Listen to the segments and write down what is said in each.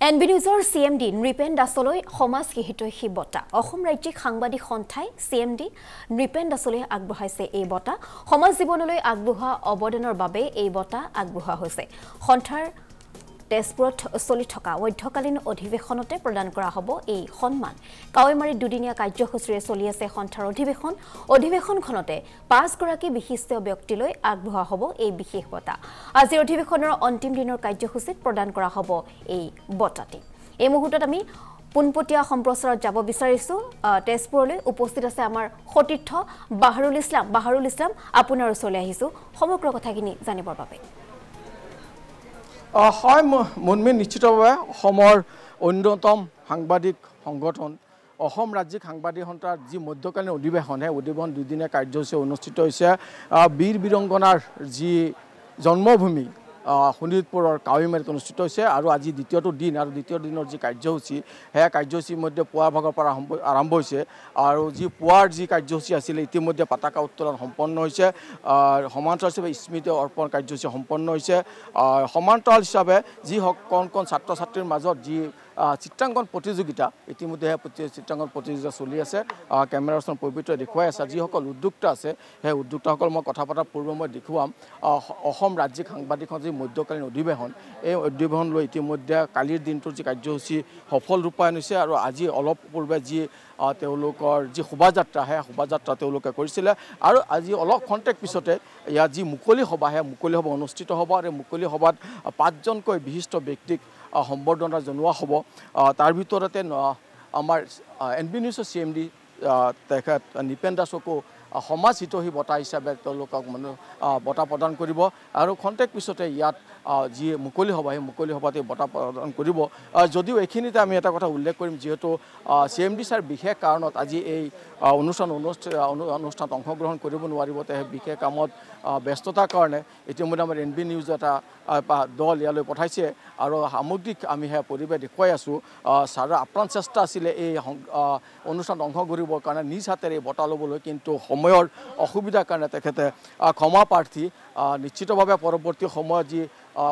NB Newsৰ CMD Nripen দাসলৈ সমাজ হিতৈষী বঁটা অসম ৰাজ্যিক সাংবাদিক সন্থাই CMD নৃপেন দাসলৈ আগবঢ়াইছে এই বঁটা সমাজ জীৱনলৈ আগবঢ়োৱা অৱদানৰ বাবে এই বঁটা আগবঢ়োৱা হৈছে সন্থাৰ তেজপুৰত চলি থকা মধ্যকালীন অধিৱেশনতে প্ৰদান কৰা হ'ব এই সন্মান কাৱৈমাৰী দুদিনীয়া কাৰ্যসূচীৰে চলি আছে সন্থাৰ অধিৱেশনখনতে 5 গৰাকী বিশিষ্ট ব্যক্তিলৈ আগবঢ়োৱা হ'ব এই বিশেষ বঁটা আজিৰ অধিৱেশনৰ অন্তিম দিনৰ কাৰ্যসূচীত প্ৰদান কৰা হ'ব এই বঁটাটি এই মুহূৰ্তত আমি পুনপটীয়া সম্প্ৰচাৰত যাব বিচাৰিছো তেজপুৰলৈ উপস্থিত আছে আমাৰ সতীৰ্থ বাহাৰুল ইছলাম আপোনাৰ ওচৰলৈ আহিছো সমগ্ৰ কথাখিনি জানিবৰ বাবে হয় মনমে নিশ্চিতভাৱে অসমৰ অন্যতম সাংবাদিক সংগঠন অসম ৰাজ্যিক সাংবাদিক সন্থাৰ যি মধ্যকালীন অধিৱেশন হে অধিৱেশন দুদিনীয়া কাৰ্যসূচী অনুষ্ঠিত হৈছে বীৰ বীৰংগনাৰ যি জন্মভূমি শোণিতপুৰৰ কাৱৈমাৰীত অনুষ্ঠিত হৈছে আৰু আজি দ্বিতীয়টো দিন আৰু দ্বিতীয় দিনৰ যি কাৰ্যসূচী সেয়া কাৰ্যসূচীৰ মধ্যে পুৱা ভাগৰ পৰা আৰম্ভ হৈছে আৰু যি পুৱাৰ যি কাৰ্যসূচী আছিল ইতিমধ্যে পতাকা উত্তোলন সম্পন্ন হৈছে সমান্তৰাল হিচাপে স্মৃতি অৰ্পণ কাৰ্যসূচী সম্পন্ন হৈছে সমান্তৰাল হিচাপে যি কণ ছাত্ৰ ছাত্ৰীৰ মাজত যি চিত্ৰাংকন প্ৰতিযোগিতা ইতিমধ্যে চিত্ৰাংকন প্ৰতিযোগিতা চলি আছে কেমেৰাখন পবিত্ৰই দেখুৱাই আছে যিসকল উদ্যোক্তা আছে সেই উদ্যোক্তাসকল মই কথা পতাৰ পূৰ্বে মই দেখুৱাম অসম ৰাজ্যিক সাংবাদিকৰ যি মধ্যকালীন অধিৱেশন এই অধিৱেশন লৈ ইতিমধ্যে কালিৰ দিনটোৰ যি কাৰ্যসূচী সফল ৰূপায়ণ হৈছে আৰু আজি অলপ পূৰ্বে যি তেওঁলোকৰ যি শোভাযাত্ৰা সেই শোভাযাত্ৰা তেওঁলোকে কৰিছিলে আৰু আজি অলপ খন্তেক পিছতে ইয়াৰ যি মুকলি সভা সেই মুকলি সভা অনুষ্ঠিত হ'ব আৰু মুকলি সভাত 5জনকৈ বিশিষ্ট ব্যক্তিক সম্বৰ্ধনা জনোৱা হ'ব তাৰ ভিতৰতে আমাৰ NB নিউজৰ CMD তেখেত নৃপেন দাসকো সমাজ হিতৈষী বঁটা হিচাপে তেওঁলোকক বঁটা প্ৰদান কৰিব আৰু খন্তেক পিছতে ইয়াত যি মুকলি সভা সেই মুকলি সভাতে বঁটা প্ৰদান কৰিব যদিও এইখিনিতে আমি এটা কথা উল্লেখ কৰিম যিহেতু CMD ছাৰ বিশেষ কাৰণত আজি এই অনুষ্ঠানত অংশগ্ৰহণ কৰিব নোৱাৰিব তেওঁ বিশেষ কামত ব্যস্ততাৰ কাৰণে ইতিমধ্যে আমাৰ NB নিউজ এটা দল ইয়ালৈ পঠাইছে আৰু সামগ্ৰিক আমি সেয়া পৰিৱেশ দেখুৱাই আছোঁ ছাৰৰ আপ্ৰাণ চেষ্টা আছিলে এই অনুষ্ঠানত অংশ কৰিবৰ কাৰণে নিজ হাতেৰে এই বঁটা ল'বলৈ কিন্তু সময়ৰ অসুবিধাৰ কাৰণে তেখেতে ক্ষমা প্ৰাৰ্থী নিশ্চিতভাৱে পৰৱৰ্তী সময়ত যি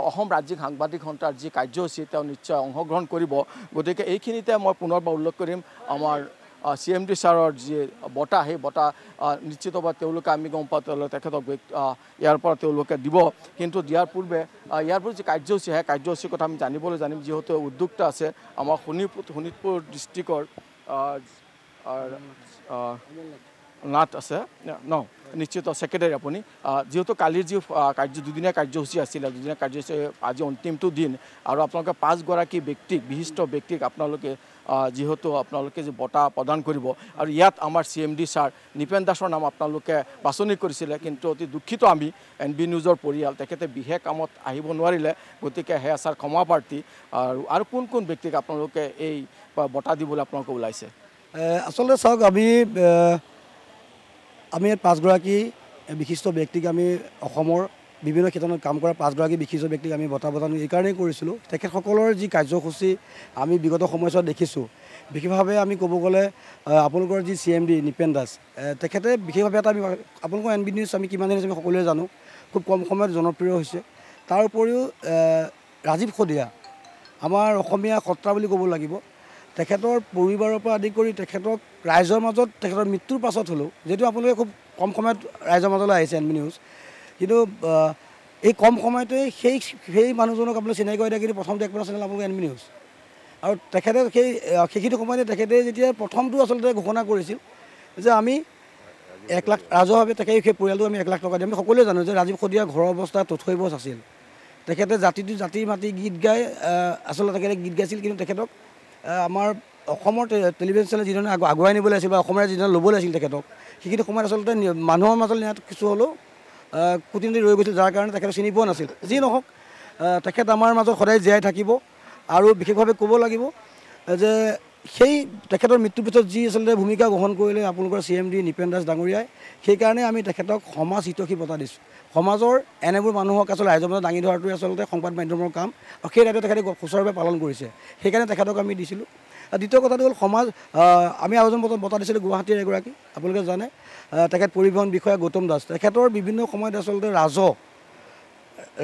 অসম ৰাজ্যিক সাংবাদিক সন্থাৰ যি কাৰ্যসূচী তেওঁ নিশ্চয় অংশগ্ৰহণ কৰিব গতিকে এইখিনিতে মই পুনৰবাৰ উল্লেখ কৰিম আমাৰ CMD ছাৰৰ যি বঁটা সেই বঁটা নিশ্চিতভাৱে তেওঁলোকে আমি গম পাওঁ তেখেতক ইয়াৰ পৰা তেওঁলোকে দিব কিন্তু দিয়াৰ পূৰ্বে যি কাৰ্যসূচী সেই কাৰ্যসূচীৰ কথা আমি জানিম যিহেতু উদ্যোক্তা আছে আমাৰ শোণিতপুৰ ডিষ্ট্ৰিক্টৰ নাট আছে নিশ্চিত ছেক্ৰেটাৰী আপুনি যেহেতু কালিৰ যি দুদিনীয়া কাৰ্যসূচী আছিলে দুদিনীয়া কাৰ্যসূচী আজি অন্তিমটো দিন আৰু আপোনালোকে 5 গৰাকী ব্যক্তিক বিশিষ্ট ব্যক্তিক আপোনালোকে যেহেতু আপোনালোকে যে বঁটা প্ৰদান কৰিব আৰু ইয়াত আমাৰ CMD ছাৰ নৃপেন দাসৰ নাম আপোনালোকে বাছনি কৰিছিলে কিন্তু অতি দুখিত আমি NB নিউজৰ পৰিয়াল তেখেতে বিশেষ কামত আহিব নোৱাৰিলে গতিকে সেয়া ছাৰ ক্ষমা প্ৰাৰ্থী আৰু কোন ব্যক্তিক আপোনালোকে এই বঁটা দিবলৈ আপোনালোকে ওলাইছে আচলতে চাওক আমি 5 গৰাকী বিশিষ্ট ব্যক্তিক আমি অসমৰ বিভিন্ন ক্ষেত্ৰত কাম কৰা 5 গৰাকী বিশিষ্ট ব্যক্তিক আমি বঁটা প্ৰদান এইকাৰণেই কৰিছিলোঁ তেখেতসকলৰ যি কাৰ্যসূচী আমি বিগত সময়ছোৱাত দেখিছোঁ বিশেষভাৱে আমি ক'ব গ'লে আপোনালোকৰ যি CMD নৃপেন দাস তেখেতে বিশেষভাৱে এটা আমি আপোনালোকৰ NB নিউজ আমি কিমান দিন আমি সকলোৱে জানো খুব কম সময়ত জনপ্ৰিয় হৈছে তাৰ উপৰিও ৰাজীৱ শদিয়া আমাৰ অসমীয়া সত্ৰা বুলি ক'ব লাগিব তেখেতৰ পৰিবাৰৰ পৰা আদি কৰি তেখেতক ৰাইজৰ মাজত তেখেতৰ মৃত্যুৰ পাছত হ'লেও যিহেতু আপোনালোকে খুব কম সময়ত ৰাইজৰ মাজলৈ আহিছে NB নিউজ কিন্তু এই কম সময়তে সেই মানুহজনক আপোনালোকে চিনাকি কৰি দিয়ে কিন্তু প্ৰথমটো একমাত্ৰ চেনেল আপোনালোকে NB নিউজ আৰু তেখেতে সেইখিনি সময়তে তেখেতে যেতিয়া প্ৰথমটো আচলতে ঘোষণা কৰিছিল যে আমি 1 লাখ ৰাজহুৱাভাৱে তেখেতে সেই পৰিয়ালটো আমি 1 লাখ টকা দিম আমি সকলোৱে জানো যে ৰাজীৱ শদিয়াৰ ঘৰৰ অৱস্থা তথৈবচ আছিল তেখেতে জাতি মাতি গীত গাই আচলতে তেখেতে গীত গাইছিল কিন্তু তেখেতক আমাৰ অসমৰ টেলিভিশ্যন চেনেল যিধৰণে আগুৱাই নিবলৈ আছিল বা অসমীয়া যিধৰণে ল'বলৈ আছিল তেখেতক সেইখিনি সময়ত আচলতে মানুহৰ মাজত নিয়াত কিছু হ'লেও কুটিনতি ৰৈ গৈছিল যাৰ কাৰণে তেখেতক চিনি পোৱা নাছিল যি নহওক তেখেত আমাৰ মাজত সদায় জীয়াই থাকিব আৰু বিশেষভাৱে ক'ব লাগিব যে সেই তেখেতৰ মৃত্যুৰ পিছত যি আচলতে ভূমিকা গ্ৰহণ কৰিলে আপোনালোকৰ CMD নৃপেন দাস ডাঙৰীয়াই সেইকাৰণে আমি তেখেতক সমাজ হিতৈষী বঁটা দিছোঁ সমাজৰ এনেবোৰ মানুহক আচলতে ৰাইজৰ মাজত দাঙি ধৰাটোৱে আচলতে সংবাদ মাধ্যমৰ কাম আৰু সেই দায়িত্ব তেখেতে সুচাৰুৰূপে পালন কৰিছে সেইকাৰণে তেখেতক আমি দিছিলোঁ দ্বিতীয় কথাটো হ'ল সমাজ আমি আৰু এজন বঁটা দিছিলোঁ গুৱাহাটীৰ এগৰাকী আপোনালোকে জানে তেখেত পৰিবহণ বিষয়া গৌতম দাস তেখেতৰ বিভিন্ন সময়ত আচলতে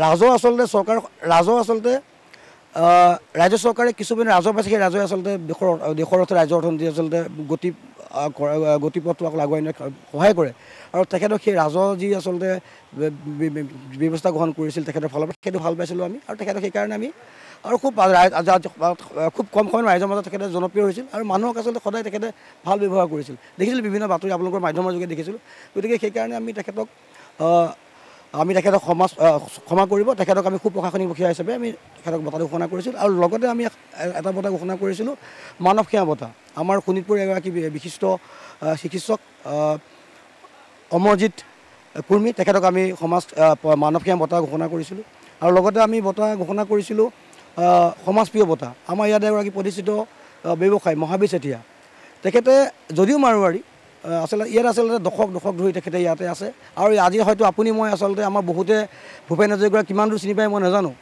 ৰাজহ আচলতে চৰকাৰ ৰাজহ আচলতে ৰাজ্য চৰকাৰে কিছুমানে ৰাজহ পাইছে, সেই ৰাজহে আচলতে দেশৰ অৰ্থ ৰাজ্যৰ অৰ্থনীতি আচলতে গতিপথটো আকৌ আগুৱাই নিয়াত সহায় কৰে। আৰু তেখেতক সেই ৰাজহ যি আচলতে ব্যৱস্থা গ্ৰহণ কৰিছিল তেখেতৰ ফালৰ পৰা, সেইটো ভাল পাইছিলোঁ আমি। আৰু তেখেতক সেইকাৰণে আমি আৰু খুব কম সময়ত ৰাইজৰ মাজত তেখেতে জনপ্ৰিয় হৈছিল আৰু মানুহক আচলতে সদায় তেখেতে ভাল ব্যৱহাৰ কৰিছিল। দেখিছিলোঁ বিভিন্ন বাতৰি আপোনালোকৰ মাধ্যমৰ যোগে দেখিছিলোঁ। গতিকে সেইকাৰণে আমি তেখেতক ক্ষমা কৰিব। তেখেতক আমি সুপ্ৰশাসনিক মুখীয়া হিচাপে আমি তেখেতক বঁটা ঘোষণা কৰিছিলোঁ। আৰু লগতে আমি এটা বঁটা ঘোষণা কৰিছিলোঁ, মানৱ সেৱা বঁটা। আমাৰ শোণিতপুৰ এগৰাকী বিশিষ্ট চিকিৎসক অমৰজিৎ কুৰ্মী, তেখেতক আমি মানৱ সেৱা বঁটা ঘোষণা কৰিছিলোঁ। আৰু লগতে আমি বঁটা ঘোষণা কৰিছিলোঁ সমাজপ্ৰিয় বঁটা। আমাৰ ইয়াত এগৰাকী প্ৰতিষ্ঠিত ব্যৱসায়ী মহাবীৰ চেতিয়া, তেখেতে যদিও মাৰোৱাৰী, আচলতে দশক ধৰি তেখেতে ইয়াতে আছে। আৰু আজি হয়তো আপুনি মই আচলতে আমাৰ বহুতে ভূপেন হাজৰিকাৰ কিমান দূৰ চিনি পায় মই নাজানো।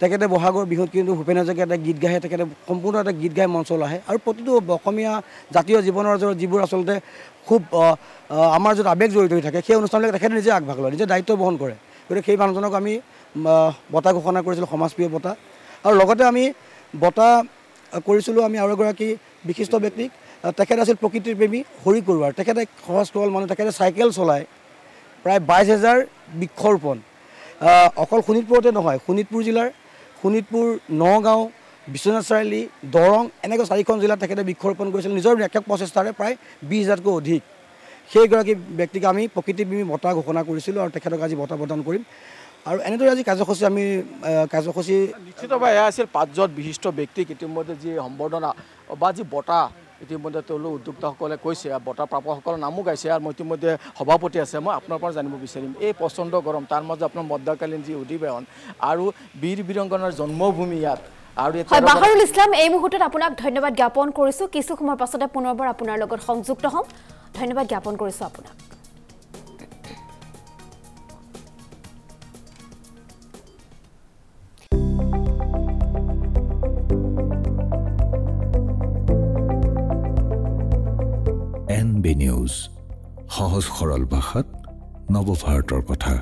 তেখেতে বহাগৰ বিহুত কিন্তু ভূপেন হাজৰিকাই এটা গীত গায়, তেখেতে সম্পূৰ্ণ এটা গীত গাই মঞ্চলৈ আহে। আৰু প্ৰতিটো অসমীয়া জাতীয় জীৱনৰ যিবোৰ আচলতে খুব আমাৰ য'ত আৱেগ জড়িত হৈ থাকে, সেই অনুষ্ঠানবিলাক তেখেতে নিজে আগভাগ লয়, নিজে দায়িত্ব বহন কৰে। গতিকে সেই মানুহজনক আমি বঁটা ঘোষণা কৰিছিলোঁ, সমাজপ্ৰিয় বঁটা। আৰু লগতে আমি বঁটা কৰিছিলোঁ আমি আৰু এগৰাকী বিশিষ্ট ব্যক্তিক। তেখেত আছিল প্ৰকৃতিৰ প্ৰেমী হৰি কৰোৱাৰ। তেখেতে সহজ সৰল মানুহ, তেখেতে চাইকেল চলাই প্ৰায় 22,000 বৃক্ষৰোপণ অকল শোণিতপুৰতে নহয়, শোণিতপুৰ জিলাৰ শোণিতপুৰ, নগাঁও, বিশ্বনাথ চাৰিআলি, দৰং এনেকৈ 4খন জিলাত তেখেতে বৃক্ষৰোপণ কৰিছিল নিজৰ একক প্ৰচেষ্টাৰে প্ৰায় 20,000তকৈ অধিক। সেইগৰাকী ব্যক্তিক আমি প্ৰকৃতিপ্ৰেমী বঁটা ঘোষণা কৰিছিলোঁ আৰু তেখেতক আজি বঁটা প্ৰদান কৰিম। আৰু এনেদৰে আজি কাৰ্যসূচী নিশ্চিতভাৱে এয়া আছিল 5জন বিশিষ্ট ব্যক্তিক ইতিমধ্যে যি সম্বৰ্ধনা বা যি বঁটা ইতিমধ্যে তেওঁলোক উদ্যোক্তাসকলে কৈছে, বঁটা প্ৰাপকসকলৰ নামো গাইছে। আৰু মই ইতিমধ্যে সভাপতি আছে, মই আপোনাৰ পৰা জানিব বিচাৰিম এই প্ৰচণ্ড গৰম, তাৰ মাজত আপোনাৰ মধ্যকালীন যি অধিৱেশন আৰু বীৰ বীৰাংগনাৰ জন্মভূমি ইয়াত। আৰু বাহাৰুল ইছলাম, এই মুহূৰ্তত আপোনাক ধন্যবাদ জ্ঞাপন কৰিছোঁ। কিছু সময়ৰ পাছতে পুনৰবাৰ আপোনাৰ লগত সংযুক্ত হ'ম। ধন্যবাদ জ্ঞাপন কৰিছোঁ আপোনাক। NB নিউজ, সহজ সৰল ভাষাত নৱভাৰতৰ কথা।